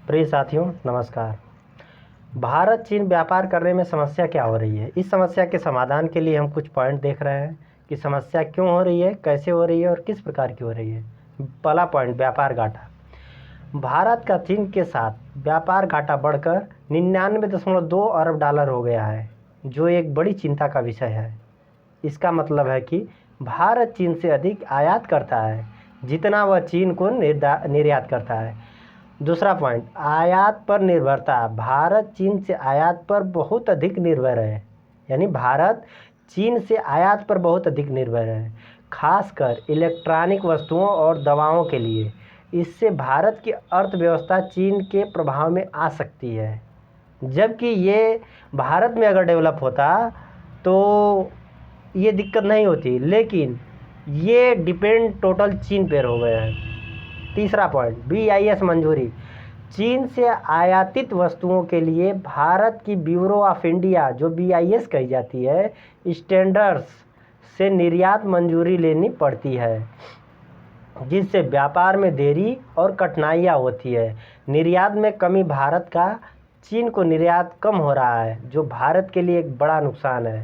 प्रिय साथियों नमस्कार। भारत चीन व्यापार करने में समस्या क्या हो रही है, इस समस्या के समाधान के लिए हम कुछ पॉइंट देख रहे हैं कि समस्या क्यों हो रही है, कैसे हो रही है और किस प्रकार की हो रही है। पहला पॉइंट, व्यापार घाटा। भारत का चीन के साथ व्यापार घाटा बढ़कर 99.2 अरब डॉलर हो गया है, जो एक बड़ी चिंता का विषय है। इसका मतलब है कि भारत चीन से अधिक आयात करता है जितना वह चीन को निर्यात करता है। दूसरा पॉइंट, आयात पर निर्भरता। भारत चीन से आयात पर बहुत अधिक निर्भर है, यानी भारत चीन से आयात पर बहुत अधिक निर्भर है, खासकर इलेक्ट्रॉनिक वस्तुओं और दवाओं के लिए। इससे भारत की अर्थव्यवस्था चीन के प्रभाव में आ सकती है, जबकि ये भारत में अगर डेवलप होता तो ये दिक्कत नहीं होती, लेकिन ये डिपेंड टोटल चीन पर हो गया है। तीसरा पॉइंट, BIS मंजूरी। चीन से आयातित वस्तुओं के लिए भारत की ब्यूरो ऑफ इंडिया, जो BIS कही जाती है, स्टैंडर्ड्स से निर्यात मंजूरी लेनी पड़ती है, जिससे व्यापार में देरी और कठिनाइयाँ होती है। निर्यात में कमी। भारत का चीन को निर्यात कम हो रहा है, जो भारत के लिए एक बड़ा नुकसान है।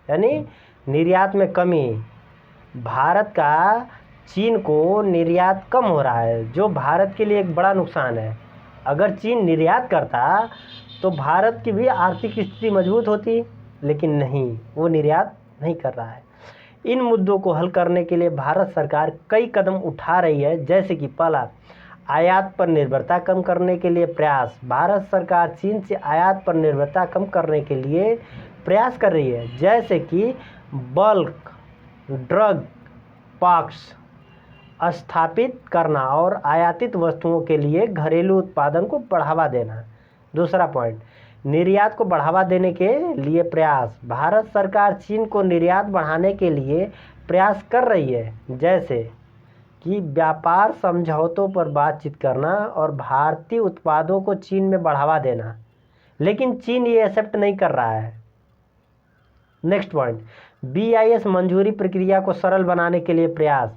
यानी निर्यात में कमी, भारत का चीन को निर्यात कम हो रहा है, जो भारत के लिए एक बड़ा नुकसान है। अगर चीन निर्यात करता तो भारत की भी आर्थिक स्थिति मजबूत होती, लेकिन नहीं, वो निर्यात नहीं कर रहा है। इन मुद्दों को हल करने के लिए भारत सरकार कई कदम उठा रही है, जैसे कि पहला, आयात पर निर्भरता कम करने के लिए प्रयास। भारत सरकार चीन से आयात पर निर्भरता कम करने के लिए प्रयास कर रही है, जैसे कि बल्क ड्रग पार्क्स स्थापित करना और आयातित वस्तुओं के लिए घरेलू उत्पादन को बढ़ावा देना। दूसरा पॉइंट, निर्यात को बढ़ावा देने के लिए प्रयास। भारत सरकार चीन को निर्यात बढ़ाने के लिए प्रयास कर रही है, जैसे कि व्यापार समझौतों पर बातचीत करना और भारतीय उत्पादों को चीन में बढ़ावा देना, लेकिन चीन ये एक्सेप्ट नहीं कर रहा है। नेक्स्ट पॉइंट, BIS मंजूरी प्रक्रिया को सरल बनाने के लिए प्रयास।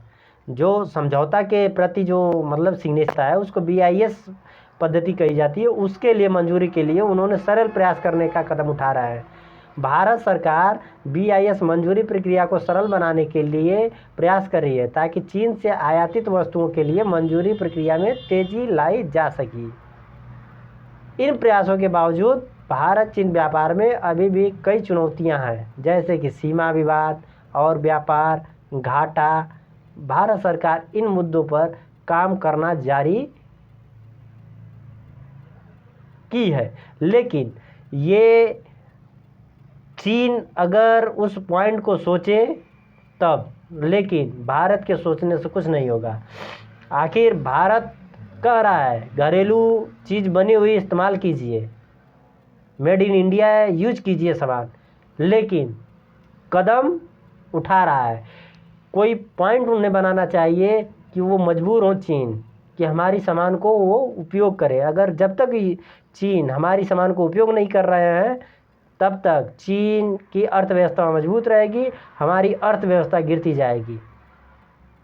जो समझौता के प्रति जो मतलब सिग्नेचर है, उसको BIS पद्धति कही जाती है, उसके लिए मंजूरी के लिए उन्होंने सरल प्रयास करने का कदम उठा रहा है। भारत सरकार BIS मंजूरी प्रक्रिया को सरल बनाने के लिए प्रयास कर रही है, ताकि चीन से आयातित वस्तुओं के लिए मंजूरी प्रक्रिया में तेजी लाई जा सके। इन प्रयासों के बावजूद भारत चीन व्यापार में अभी भी कई चुनौतियां हैं, जैसे कि सीमा विवाद और व्यापार घाटा। भारत सरकार इन मुद्दों पर काम करना जारी की है, लेकिन ये चीन अगर उस पॉइंट को सोचे तब, लेकिन भारत के सोचने से कुछ नहीं होगा। आखिर भारत कह रहा है घरेलू चीज़ बनी हुई इस्तेमाल कीजिए, मेड इन इंडिया यूज कीजिए सामान, लेकिन कदम उठा रहा है। कोई पॉइंट उन्हें बनाना चाहिए कि वो मजबूर हो चीन कि हमारी सामान को वो उपयोग करे। अगर जब तक चीन हमारी सामान को उपयोग नहीं कर रहे हैं, तब तक चीन की अर्थव्यवस्था मजबूत रहेगी, हमारी अर्थव्यवस्था गिरती जाएगी।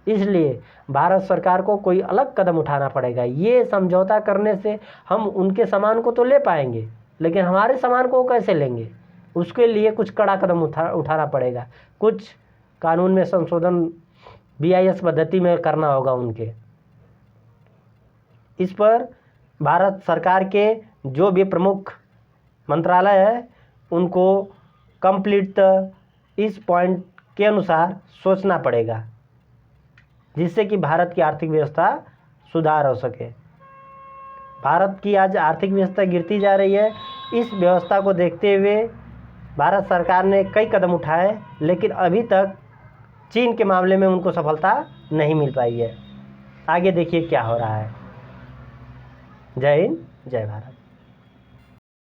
इसलिए भारत सरकार को कोई अलग कदम उठाना पड़ेगा। ये समझौता करने से हम उनके सामान को तो ले पाएंगे, लेकिन हमारे सामान को कैसे लेंगे, उसके लिए कुछ कड़ा कदम उठाना पड़ेगा। कुछ कानून में संशोधन BIS पद्धति में करना होगा उनके। इस पर भारत सरकार के जो भी प्रमुख मंत्रालय है, उनको कंप्लीट इस पॉइंट के अनुसार सोचना पड़ेगा, जिससे कि भारत की आर्थिक व्यवस्था सुधार हो सके। भारत की आज आर्थिक व्यवस्था गिरती जा रही है। इस व्यवस्था को देखते हुए भारत सरकार ने कई कदम उठाए, लेकिन अभी तक चीन के मामले में उनको सफलता नहीं मिल पाई है। आगे देखिए क्या हो रहा है। जय हिंद, जय भारत।